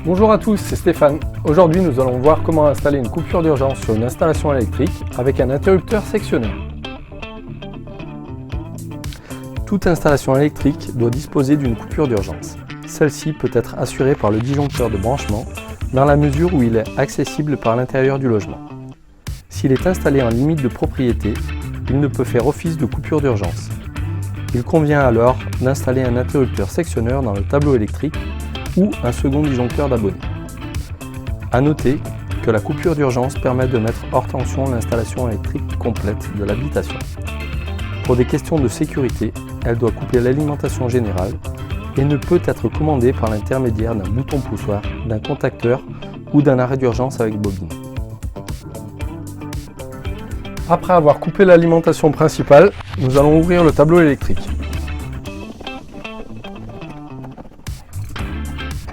Bonjour à tous, c'est Stéphane. Aujourd'hui, nous allons voir comment installer une coupure d'urgence sur une installation électrique avec un interrupteur sectionneur. Toute installation électrique doit disposer d'une coupure d'urgence. Celle-ci peut être assurée par le disjoncteur de branchement dans la mesure où il est accessible par l'intérieur du logement. S'il est installé en limite de propriété, il ne peut faire office de coupure d'urgence. Il convient alors d'installer un interrupteur sectionneur dans le tableau électrique ou un second disjoncteur d'abonné. A noter que la coupure d'urgence permet de mettre hors tension l'installation électrique complète de l'habitation. Pour des questions de sécurité, elle doit couper l'alimentation générale et ne peut être commandée par l'intermédiaire d'un bouton poussoir, d'un contacteur ou d'un arrêt d'urgence avec bobine. Après avoir coupé l'alimentation principale, nous allons ouvrir le tableau électrique.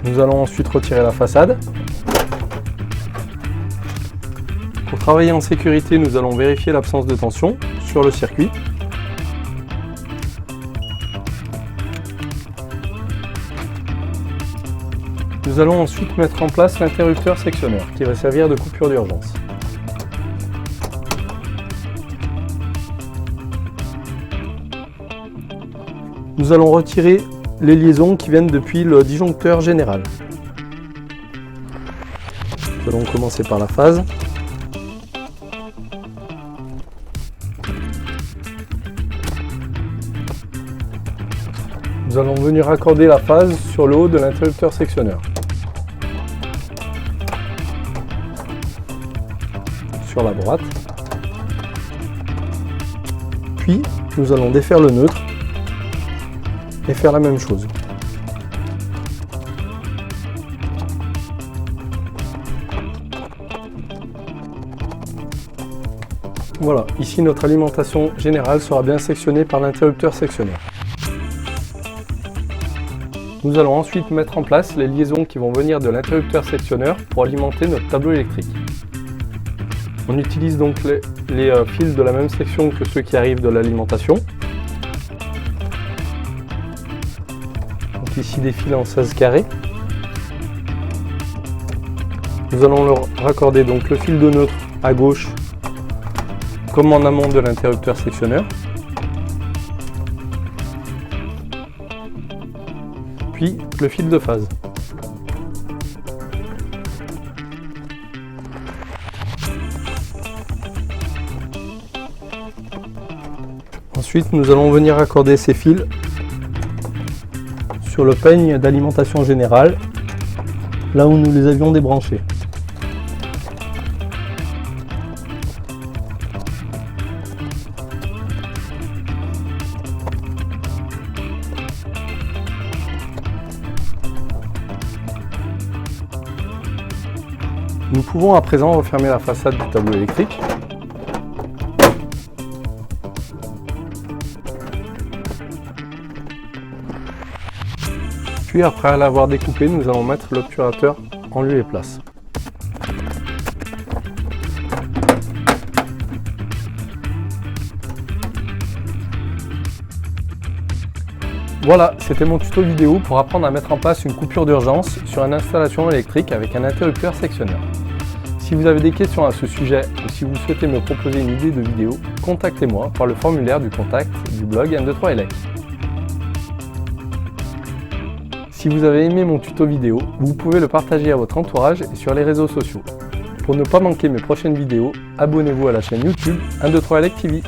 Nous allons ensuite retirer la façade. Pour travailler en sécurité, nous allons vérifier l'absence de tension sur le circuit. Nous allons ensuite mettre en place l'interrupteur sectionneur qui va servir de coupure d'urgence. Nous allons retirer les liaisons qui viennent depuis le disjoncteur général. Nous allons commencer par la phase. Nous allons venir raccorder la phase sur le haut de l'interrupteur sectionneur. Sur la droite. Puis, nous allons défaire le neutre et faire la même chose. Voilà, ici notre alimentation générale sera bien sectionnée par l'interrupteur sectionneur. Nous allons ensuite mettre en place les liaisons qui vont venir de l'interrupteur sectionneur pour alimenter notre tableau électrique. On utilise donc les fils de la même section que ceux qui arrivent de l'alimentation. Ici des fils en 16 carrés. Nous allons leur raccorder donc le fil de neutre à gauche comme en amont de l'interrupteur sectionneur. Puis le fil de phase. Ensuite, nous allons venir raccorder ces fils sur le peigne d'alimentation générale, là où nous les avions débranchés. Nous pouvons à présent refermer la façade du tableau électrique. Puis après l'avoir découpé, nous allons mettre l'obturateur en lieu et place. Voilà, c'était mon tuto vidéo pour apprendre à mettre en place une coupure d'urgence sur une installation électrique avec un interrupteur sectionneur. Si vous avez des questions à ce sujet ou si vous souhaitez me proposer une idée de vidéo, contactez-moi par le formulaire du contact du blog M23Elec. Si vous avez aimé mon tuto vidéo, vous pouvez le partager à votre entourage et sur les réseaux sociaux. Pour ne pas manquer mes prochaines vidéos, abonnez-vous à la chaîne YouTube M23Elec TV.